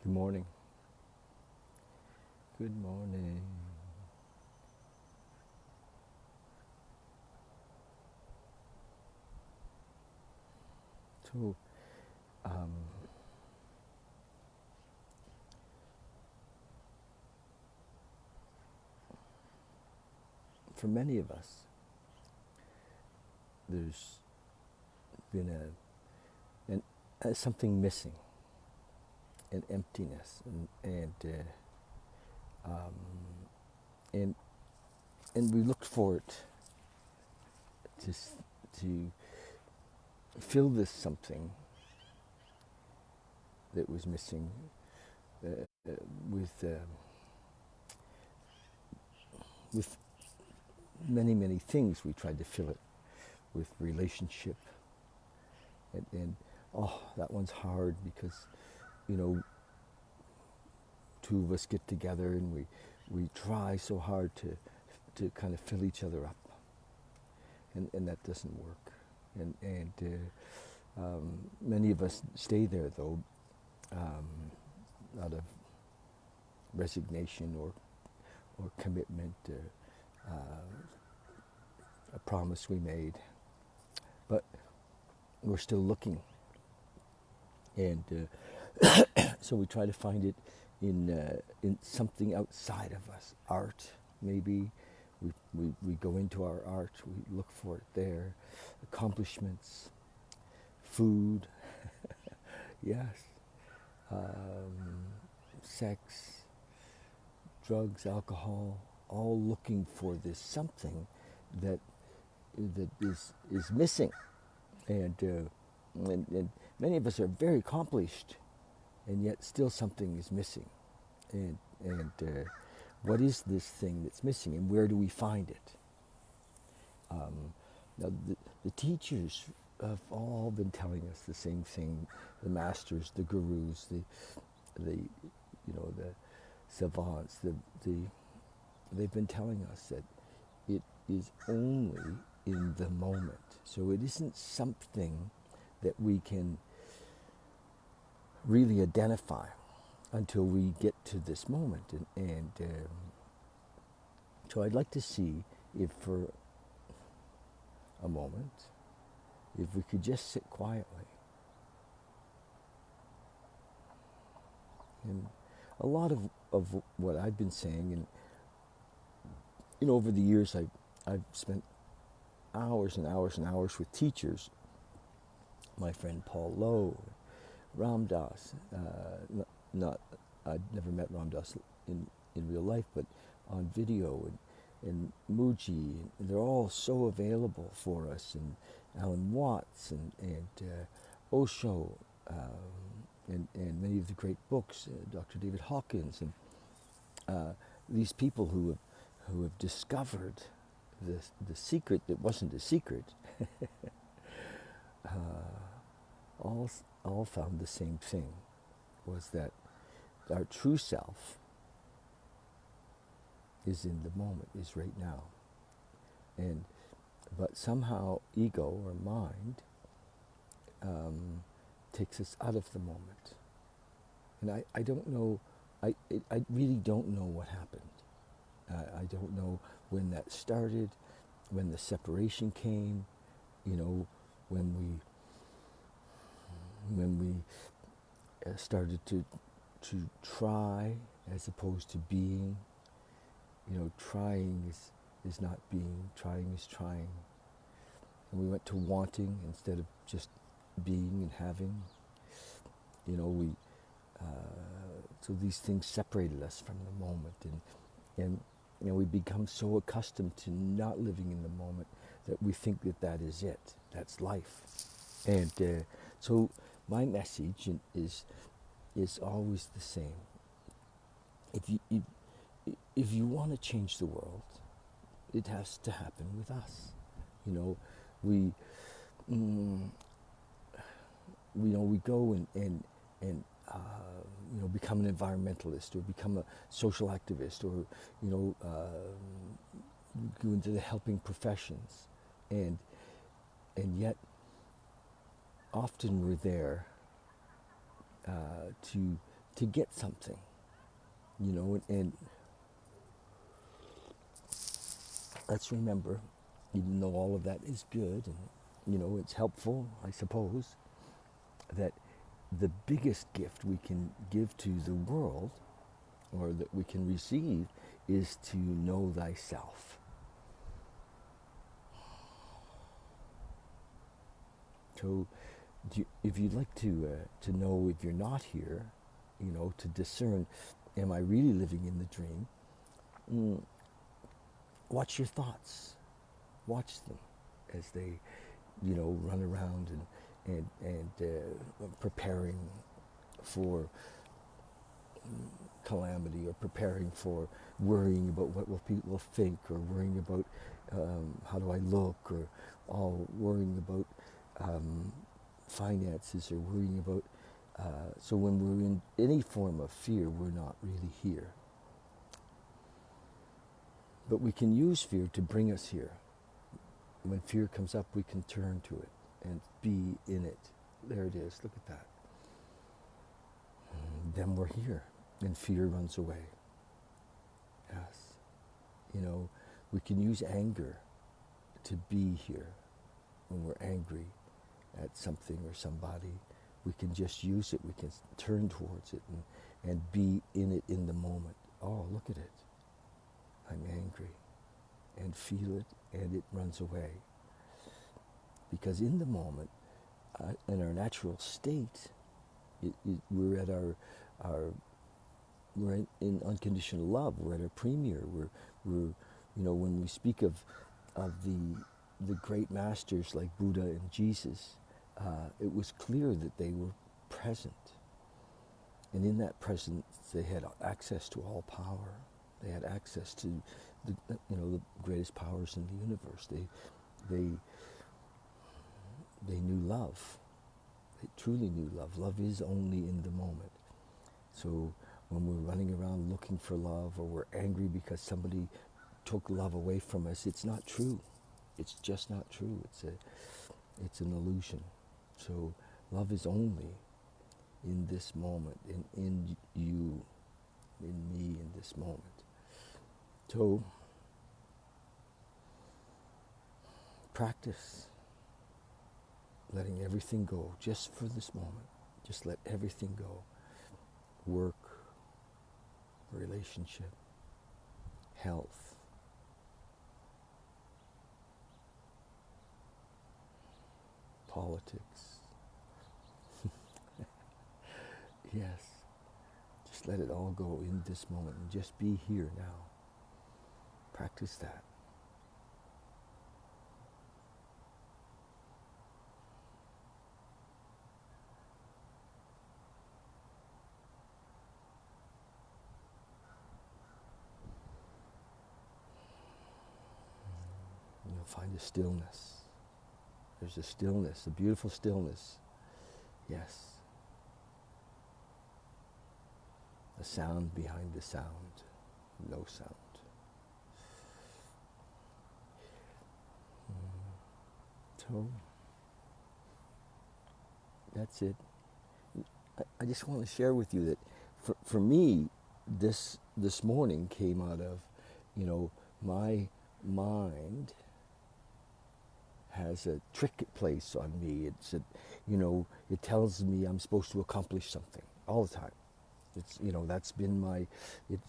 Good morning. Good morning. So, um, for many of us, there's been something missing, an emptiness, um, and and we looked for it to to fill this something that was missing uh, uh, with with many things. We tried to fill it with relationship, and oh, that one's hard because you know two of us get together and we try so hard to kind of fill each other up, and that doesn't work. Many of us stay there though, out of resignation or commitment, a promise we made, but we're still looking, and so we try to find it in something outside of us, art maybe. We go into our art, we look for it there, accomplishments, food, yes, sex, drugs, alcohol, all looking for this something that is missing, and many of us are very accomplished, and yet still something is missing, and what is this thing that's missing, and where do we find it? Now, the teachers have all been telling us the same thing. The masters, the gurus, the savants, they've been telling us that it is only in the moment. So it isn't something that we can really identify until we get to this moment. So I'd like to see if for a moment, if we could just sit quietly. And a lot of what I've been saying, and over the years I've spent hours and hours and hours with teachers, my friend Paul Lowe, Ram Dass, not I'd never met Ram Dass in real life, but on video, and Muji, they're all so available for us, and Alan Watts, and Osho, and many of the great books, Dr. David Hawkins, and these people who have discovered the secret that wasn't a secret, all found the same thing, was that our true self is in the moment, is right now. But somehow ego or mind takes us out of the moment. And I don't know, I really don't know what happened. I don't know when that started, when the separation came, when we started to try as opposed to being. Trying is not being, trying is trying. And we went to wanting instead of just being and having. So these things separated us from the moment, and we become so accustomed to not living in the moment that we think that is it, that's life. And so my message is always the same. If you want to change the world, it has to happen with us. We go and become an environmentalist, or become a social activist, or go into the helping professions, and yet often we're there to to get something, and let's remember, even though all of that is good and, it's helpful, I suppose, that the biggest gift we can give to the world, or that we can receive, is to know thyself. So if you'd like to know if you're not here, to discern, am I really living in the dream? Watch your thoughts. Watch them as they, run around and preparing for calamity, or preparing for worrying about what will people think, or worrying about how do I look, or all worrying about finances, or worrying about so when we're in any form of fear, we're not really here. But we can use fear to bring us here. When fear comes up, we can turn to it and be in it. There it is, look at that. Then we're here, and fear runs away. Yes. We can use anger to be here. When we're angry at something or somebody, we can just use it. We can turn towards it and be in it in the moment. Oh, look at it. I'm angry, and feel it, and it runs away. Because in the moment, in our natural state, we're at we're in unconditional love. We're at our premier. We're when we speak of the great masters like Buddha and Jesus, it was clear that they were present, and in that presence, they had access to all power. They had access to the greatest powers in the universe. They knew love. They truly knew love. Love is only in the moment. So when we're running around looking for love, or we're angry because somebody took love away from us, it's not true. It's just not true. It's an illusion. So love is only in this moment, in you, in me, in this moment. So practice letting everything go just for this moment. Just let everything go. Work, relationship, health, politics. Yes. Just let it all go in this moment and just be here now. Practice that. You'll find a stillness. There's a stillness, a beautiful stillness. Yes. A sound behind the sound. No sound. So, that's it. I just want to share with you that for me, this morning came out of, my mind has a trick it plays on me. It tells me I'm supposed to accomplish something all the time. It's, that's been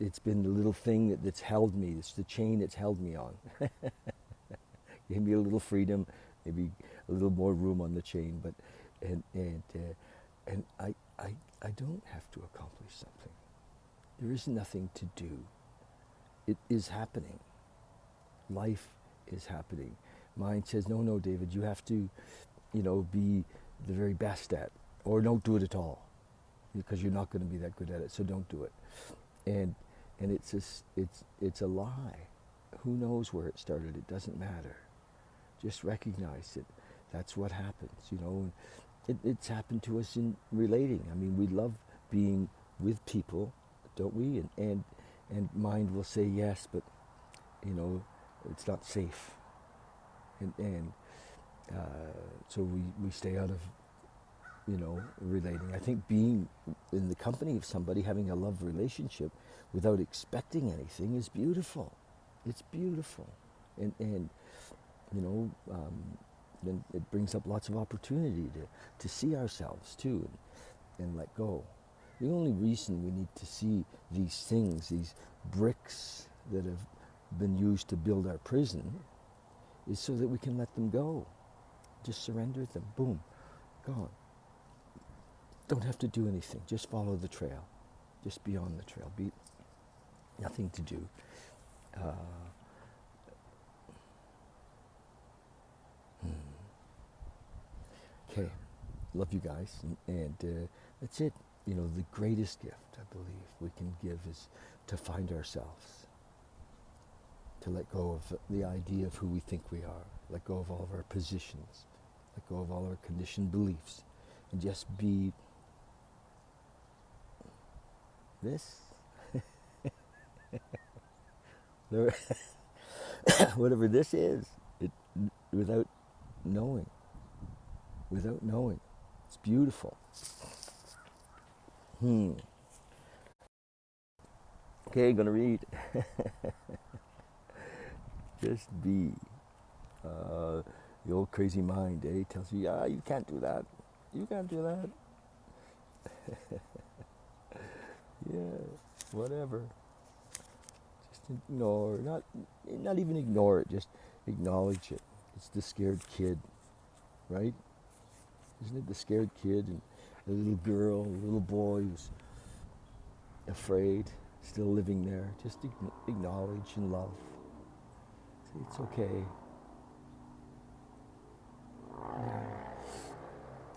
it's been the little thing that's held me. It's the chain that's held me on. Gave me a little freedom, maybe a little more room on the chain, but and I don't have to accomplish something. There is nothing to do. It is happening. Life is happening. Mind says, no, David, you have to, be the very best at, or don't do it at all, because you're not going to be that good at it. So don't do it. And it's a lie. Who knows where it started? It doesn't matter. Just recognize it. That's what happens, It's happened to us in relating. I mean, we love being with people, don't we? And mind will say yes, but it's not safe. And so we stay out of relating. I think being in the company of somebody, having a love relationship without expecting anything is beautiful. It's beautiful. And you know, then it brings up lots of opportunity to see ourselves too and let go. The only reason we need to see these things, these bricks that have been used to build our prison, is so that we can let them go. Just surrender them. Boom. Gone. Don't have to do anything. Just follow the trail. Just be on the trail. Be nothing to do. Okay. Love you guys. And that's it. The greatest gift, I believe, we can give is to find ourselves. To let go of the idea of who we think we are. Let go of all of our positions. Let go of all our conditioned beliefs. And just be this. Whatever this is, without knowing. Without knowing. It's beautiful. Okay, gonna read. Just be. The old crazy mind, tells you, you can't do that. You can't do that. Yeah, whatever. Just ignore, not even ignore it, just acknowledge it. It's the scared kid, right? Isn't it the scared kid and the little girl, the little boy who's afraid, still living there? Just acknowledge and love. Say it's okay. Yeah.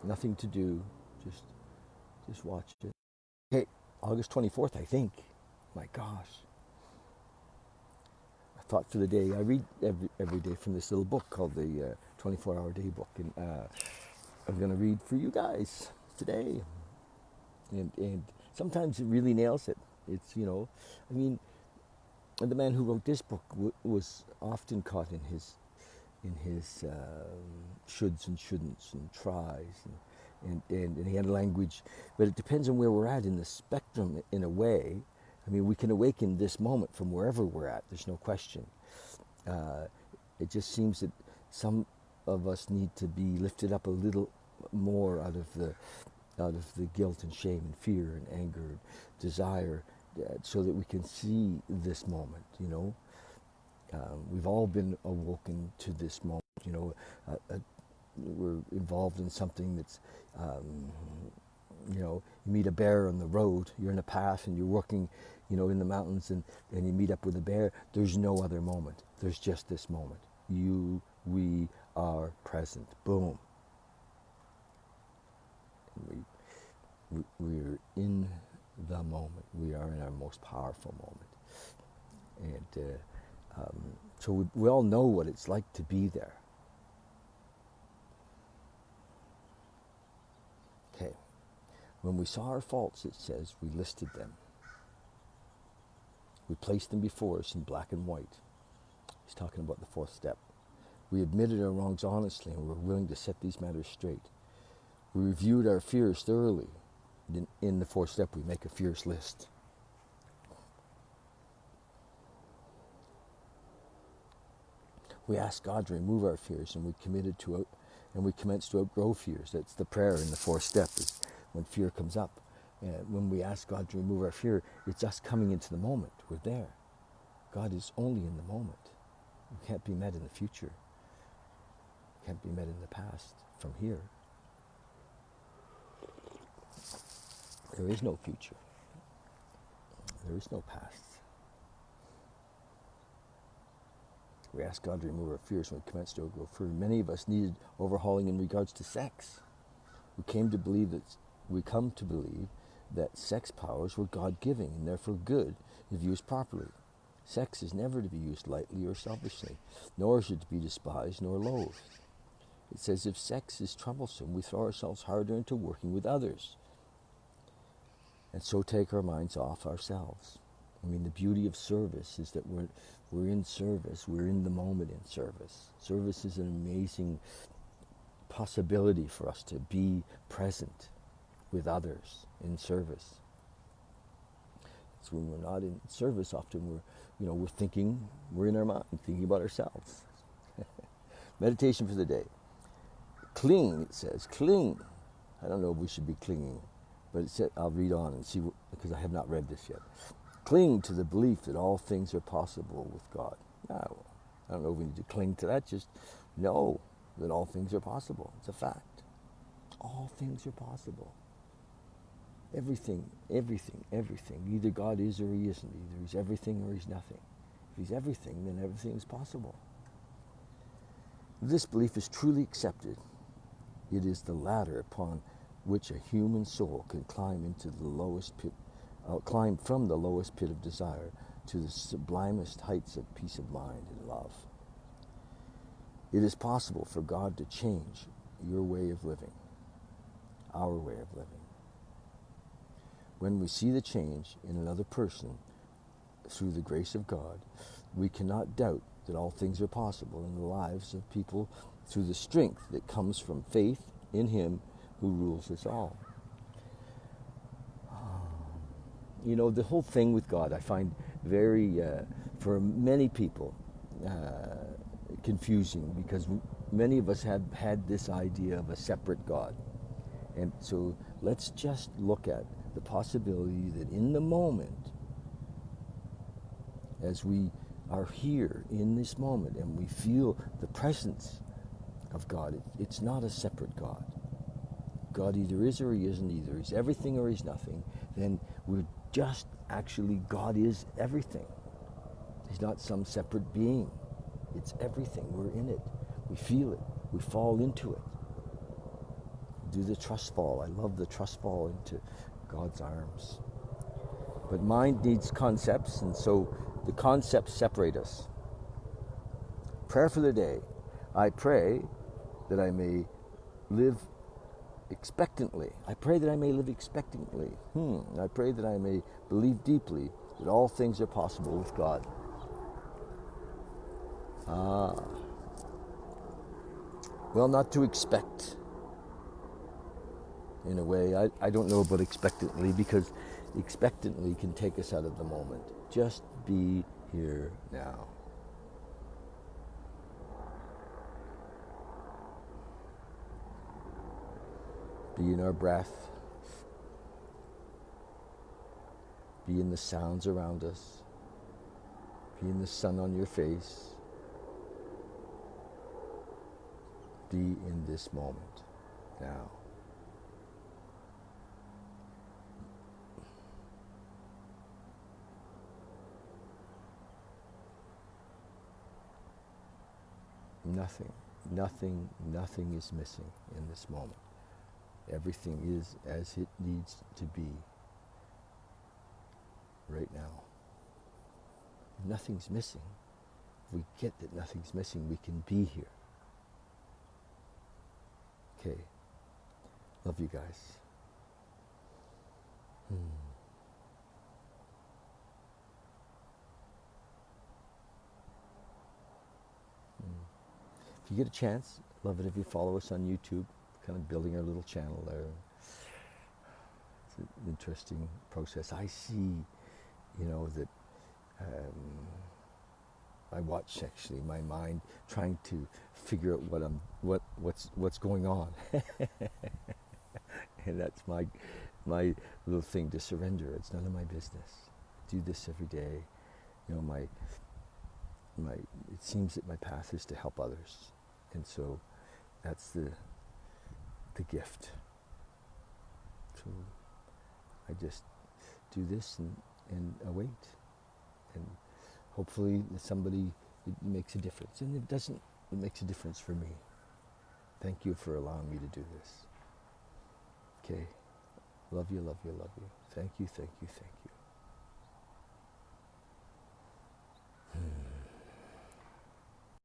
Nothing to do, just watch it. Hey, August 24th, I think. My gosh. A thought for the day. I read every day from this little book called the 24-Hour Day Book, and I'm going to read for you guys today. And sometimes it really nails it. It's, the man who wrote this book was often caught in his shoulds and shouldn'ts and tries, and he had language, but it depends on where we're at in the spectrum in a way. I mean, we can awaken this moment from wherever we're at, there's no question. It just seems that some of us need to be lifted up a little more out of the guilt and shame and fear and anger and desire, so that we can see this moment, We've all been awoken to this moment, we're involved in something that's, you meet a bear on the road, you're in a path and you're working, in the mountains, and you meet up with a bear. There's no other moment. There's just this moment. We are present. Boom. We're in the moment. We are in our most powerful moment. And so we all know what it's like to be there. Okay. When we saw our faults, it says, we listed them. We placed them before us in black and white. He's talking about the fourth step. We admitted our wrongs honestly and were willing to set these matters straight. We reviewed our fears thoroughly. In the fourth step, we make a fears list. We asked God to remove our fears, and we commenced to outgrow fears. That's the prayer in the fourth step, is when fear comes up. When we ask God to remove our fear, it's us coming into the moment. We're there. God is only in the moment. We can't be met in the future. We can't be met in the past from here. There is no future. There is no past. We asked God to remove our fears when we commenced to outgrow fear. Many of us needed overhauling in regards to sex. We come to believe that sex powers were God-giving and therefore good if used properly. Sex is never to be used lightly or selfishly, nor is it to be despised nor loathed. It says if sex is troublesome, we throw ourselves harder into working with others, and so take our minds off ourselves. I mean, the beauty of service is that we're in service. We're in the moment in service. Service is an amazing possibility for us to be present with others in service. So when we're not in service, often we're thinking, we're in our mind, thinking about ourselves. Meditation for the day. Cling, it says, cling. I don't know if we should be clinging, but it said, I'll read on and see, because I have not read this yet. Cling to the belief that all things are possible with God. Now, I don't know if we need to cling to that, just know that all things are possible. It's a fact. All things are possible. Everything. Either God is or he isn't. Either he's everything or he's nothing. If he's everything, then everything is possible. If this belief is truly accepted, it is the ladder upon which a human soul can climb into the lowest pit, climb from the lowest pit of desire to the sublimest heights of peace of mind and love. It is possible for God to change your way of living, our way of living. When we see the change in another person through the grace of God, we cannot doubt that all things are possible in the lives of people through the strength that comes from faith in him who rules us all. The whole thing with God, I find very, for many people, confusing, because many of us have had this idea of a separate God. And so let's just look at the possibility that in the moment, as we are here in this moment and we feel the presence of God, it's not a separate God. God either is or he isn't, either he's everything or he's nothing. Then we're just actually, God is everything. He's not some separate being. It's everything. We're in it. We feel it. We fall into it. Do the trust fall. I love the trust fall into God's arms. But mind needs concepts, and so the concepts separate us. Prayer for the day. I pray that I may live expectantly. I pray that I may live expectantly. I pray that I may believe deeply that all things are possible with God. Well, not to expect. In a way, I don't know about expectantly, because expectantly can take us out of the moment. Just be here now. Be in our breath. Be in the sounds around us. Be in the sun on your face. Be in this moment now. Nothing is missing in this moment. Everything is as it needs to be right now. If nothing's missing, if we get that nothing's missing, we can be here. Okay. Love you guys. If you get a chance, love it if you follow us on YouTube, kind of building our little channel there. It's an interesting process. I see, that I watch actually my mind trying to figure out what's going on. And that's my little thing to surrender. It's none of my business. I do this every day. It seems that my path is to help others. And so that's the gift. So I just do this and await. And hopefully somebody, it makes a difference. And if it doesn't, it makes a difference for me. Thank you for allowing me to do this. Okay. Love you, love you, love you. Thank you, thank you, thank you.